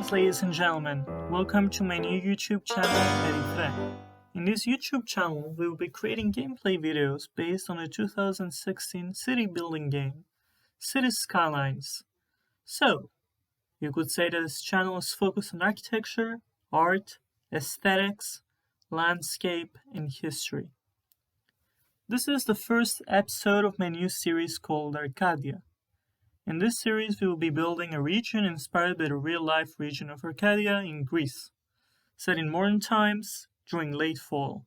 Greetings, ladies and gentlemen. Welcome to my new YouTube channel, Epilogue. In this YouTube channel, we will be creating gameplay videos based on the 2016 city building game, Skylines. So, you could say that this channel is focused on architecture, art, aesthetics, landscape, and history. This is the first episode of my new series called Arcadia. In this series, we will be building a region inspired by the real-life region of Arcadia in Greece, set in modern times during late fall.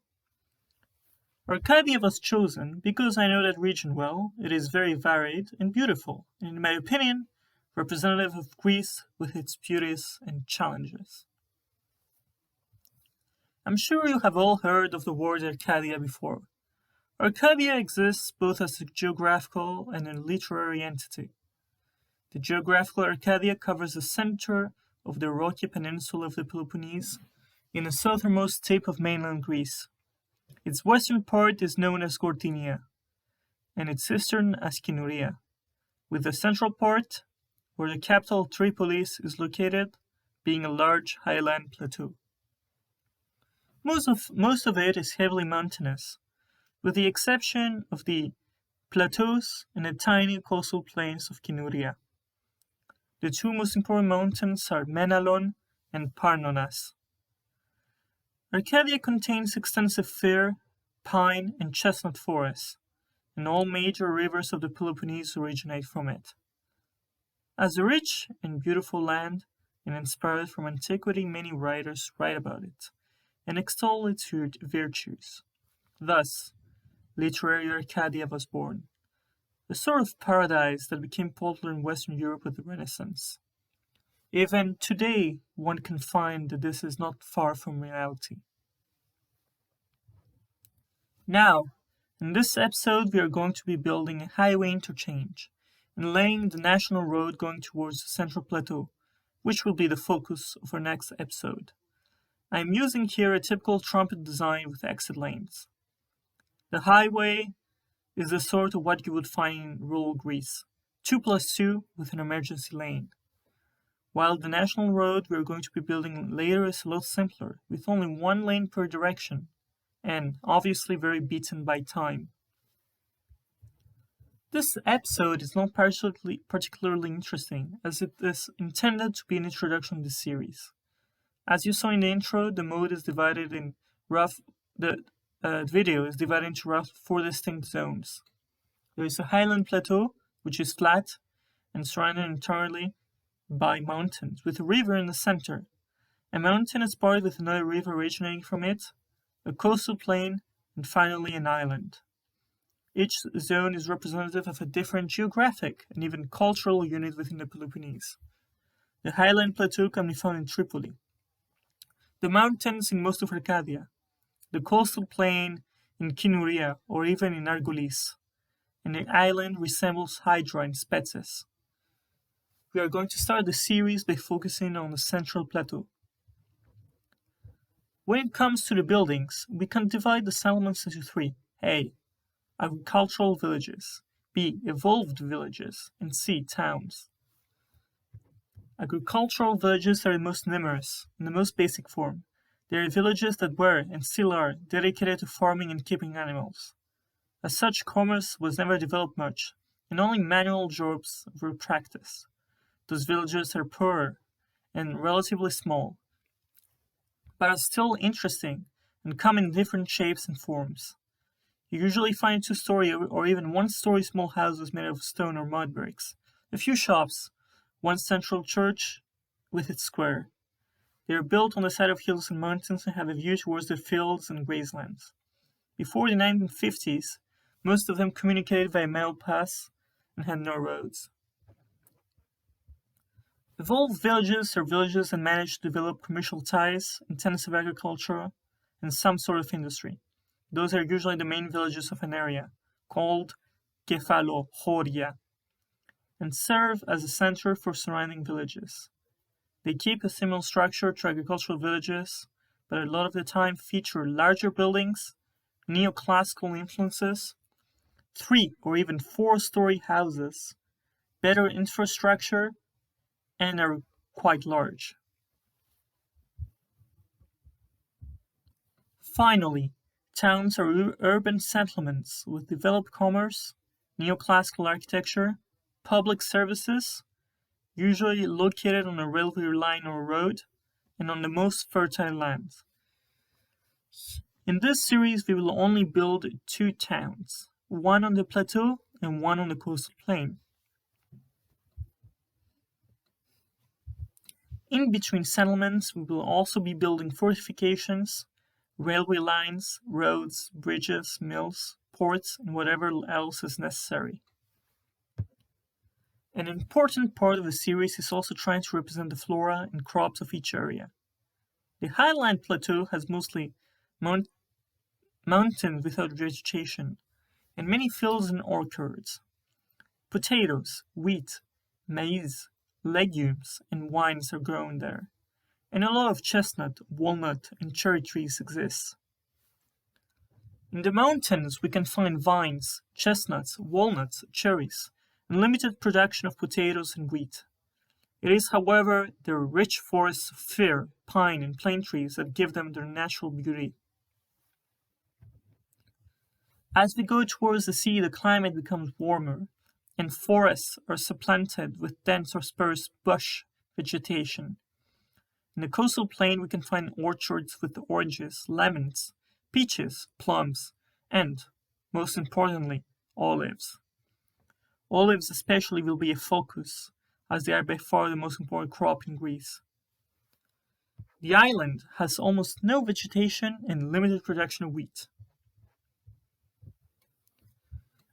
Arcadia was chosen because I know that region well. It is very varied and beautiful, and in my opinion, representative of Greece with its beauties and challenges. I'm sure you have all heard of the word Arcadia before. Arcadia exists both as a geographical and a literary entity. The geographical Arcadia covers the center of the rocky peninsula of the Peloponnese in the southernmost tip of mainland Greece. Its western part is known as Gortynia, and its eastern as Kynoyria, with the central part, where the capital Tripoli is located, being a large highland plateau. Most of it is heavily mountainous, with the exception of the plateaus and the tiny coastal plains of Kynoyria. The two most important mountains are Menalon and Parnonas. Arcadia contains extensive fir, pine, and chestnut forests, and all major rivers of the Peloponnese originate from it. As a rich and beautiful land, and inspired from antiquity, many writers write about it, and extol its virtues. Thus, literary Arcadia was born. A sort of paradise that became popular in Western Europe with the Renaissance. Even today, one can find that this is not far from reality. Now, in this episode, we are going to be building a highway interchange and laying the national road going towards the central plateau, which will be the focus of our next episode. I am using here a typical trumpet design with exit lanes. The highway is the sort of what you would find in rural Greece, 2+2 with an emergency lane. While the national road we are going to be building later is a lot simpler, with only one lane per direction, and obviously very beaten by time. This episode is not particularly interesting, as it is intended to be an introduction to the series. As you saw in the intro, the mode is divided in video is divided into roughly 4 distinct zones. There is a highland plateau, which is flat and surrounded entirely by mountains, with a river in the center. A mountain is parted with another river originating from it, a coastal plain, and finally an island. Each zone is representative of a different geographic and even cultural unit within the Peloponnese. The highland plateau can be found in Tripoli, the mountains in most of Arcadia, the coastal plain in Kynoyria or even in Argolis, and the island resembles Hydra in Spetses. We are going to start the series by focusing on the central plateau. When it comes to the buildings, we can divide the settlements into 3. A. Agricultural villages. B. Evolved villages. And C. Towns. Agricultural villages are the most numerous, in the most basic form. They are villages that were, and still are, dedicated to farming and keeping animals. As such, commerce was never developed much, and only manual jobs were practiced. Those villages are poorer and relatively small, but are still interesting and come in different shapes and forms. You usually find 2-story or even 1-story small houses made of stone or mud bricks, a few shops, one central church with its square. They are built on the side of hills and mountains and have a view towards the fields and grazelands. Before the 1950s, most of them communicated via mail paths and had no roads. Evolved villages are villages that manage to develop commercial ties, intensive agriculture, and some sort of industry. Those are usually the main villages of an area, called Kefalochoria, and serve as a center for surrounding villages. They keep a similar structure to agricultural villages, but a lot of the time feature larger buildings, neoclassical influences, 3 or even 4-story houses, better infrastructure, and are quite large. Finally, towns are urban settlements with developed commerce, neoclassical architecture, public services, usually located on a railway line or road, and on the most fertile land. In this series, we will only build 2 towns, one on the plateau and one on the coastal plain. In between settlements, we will also be building fortifications, railway lines, roads, bridges, mills, ports, and whatever else is necessary. An important part of the series is also trying to represent the flora and crops of each area. The highland plateau has mostly mountains without vegetation, and many fields and orchards. Potatoes, wheat, maize, legumes, and wines are grown there, and a lot of chestnut, walnut, and cherry trees exist. In the mountains, we can find vines, chestnuts, walnuts, cherries, and limited production of potatoes and wheat. It is, however, their rich forests of fir, pine, and plane trees that give them their natural beauty. As we go towards the sea, the climate becomes warmer, and forests are supplanted with dense or sparse bush vegetation. In the coastal plain, we can find orchards with oranges, lemons, peaches, plums, and, most importantly, olives. Olives especially will be a focus, as they are by far the most important crop in Greece. The island has almost no vegetation and limited production of wheat.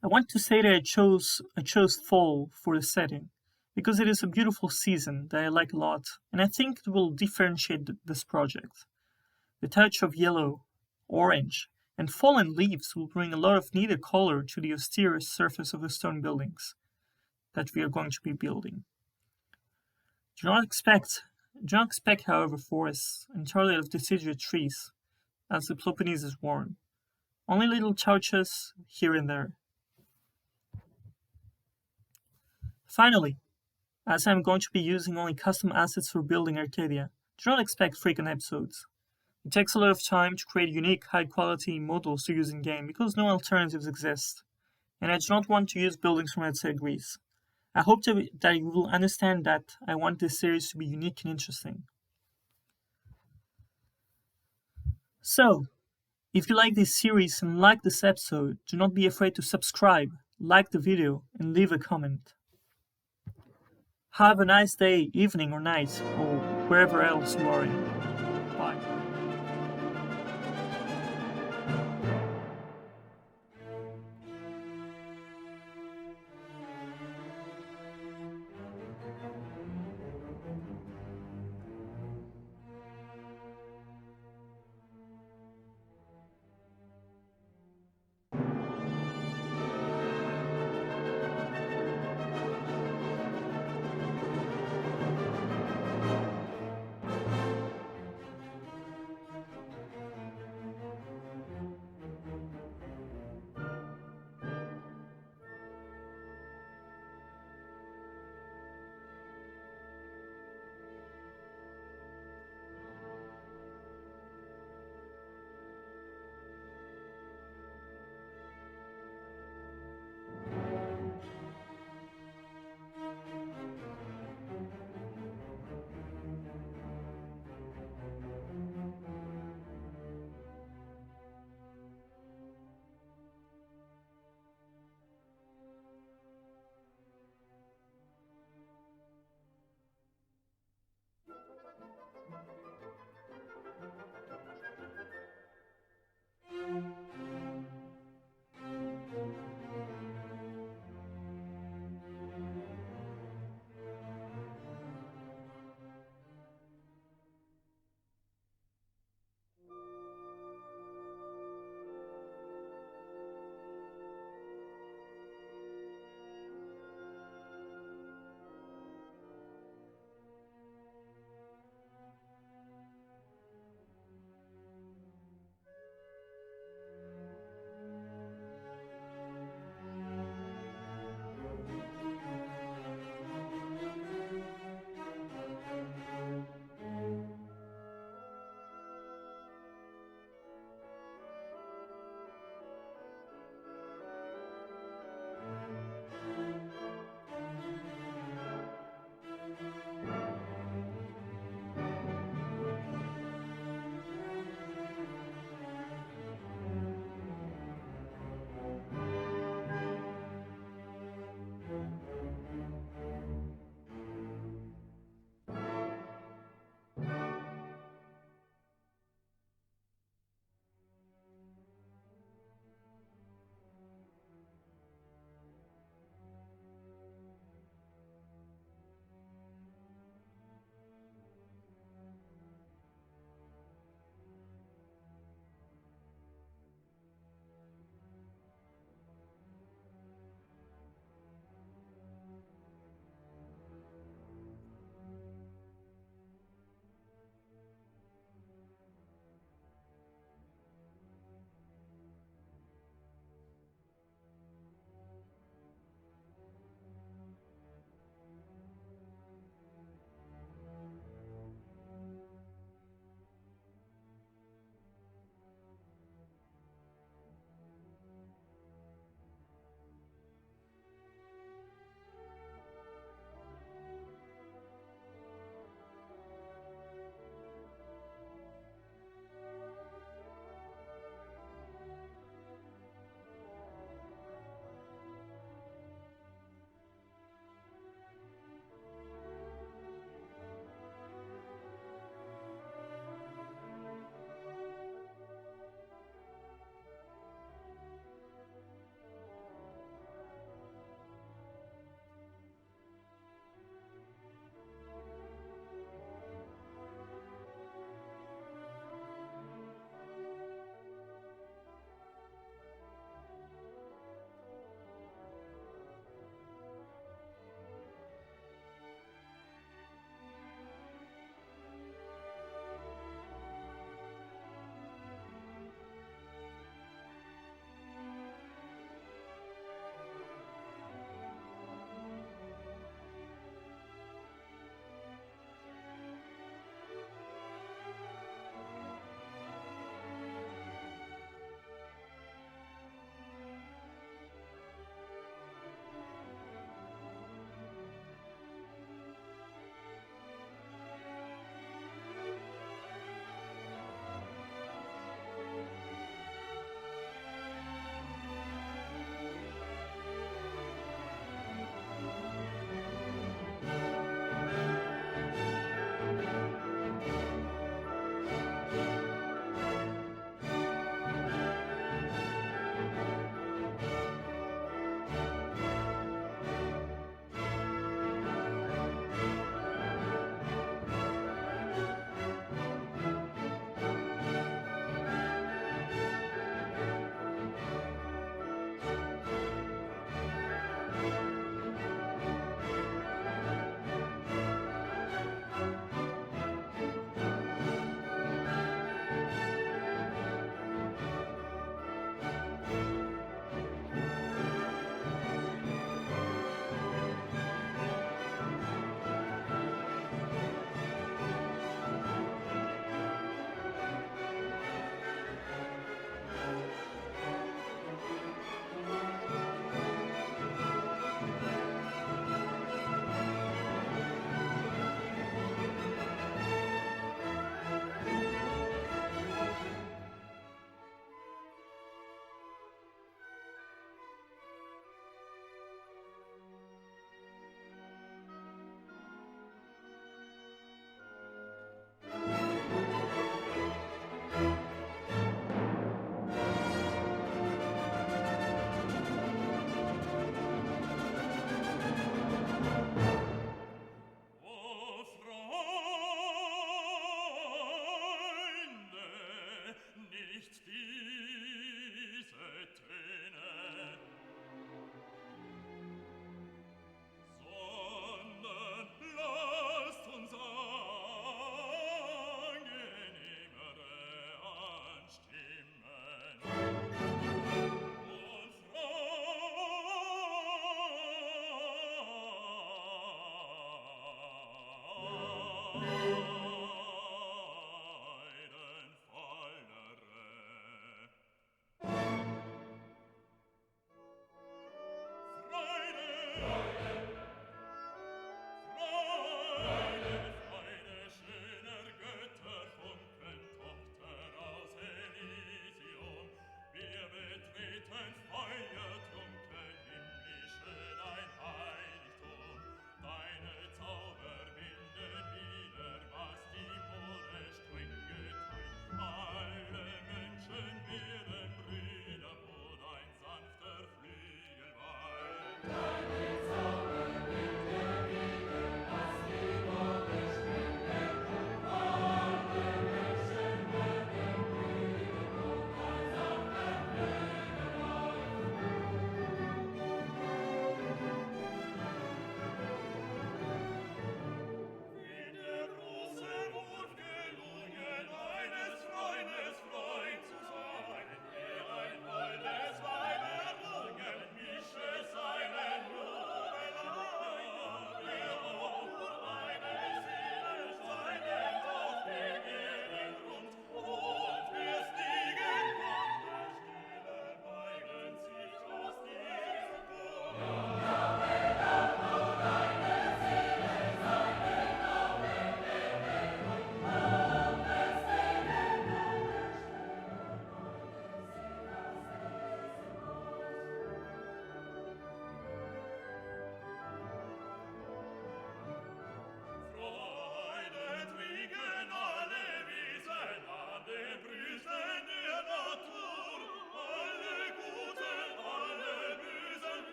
I want to say that I chose fall for the setting, because it is a beautiful season that I like a lot, and I think it will differentiate this project. The touch of yellow, orange, and fallen leaves will bring a lot of needed color to the austere surface of the stone buildings that we are going to be building. Do not expect, however, forests entirely of deciduous trees, as the Peloponnese is worn. Only little touches here and there. Finally, as I'm going to be using only custom assets for building Arcadia, do not expect frequent episodes. It takes a lot of time to create unique, high-quality models to use in-game because no alternatives exist, and I do not want to use buildings from outside Greece. I hope that you will understand that I want this series to be unique and interesting. So, if you like this series and like this episode, do not be afraid to subscribe, like the video, and leave a comment. Have a nice day, evening or night, or wherever else you are in.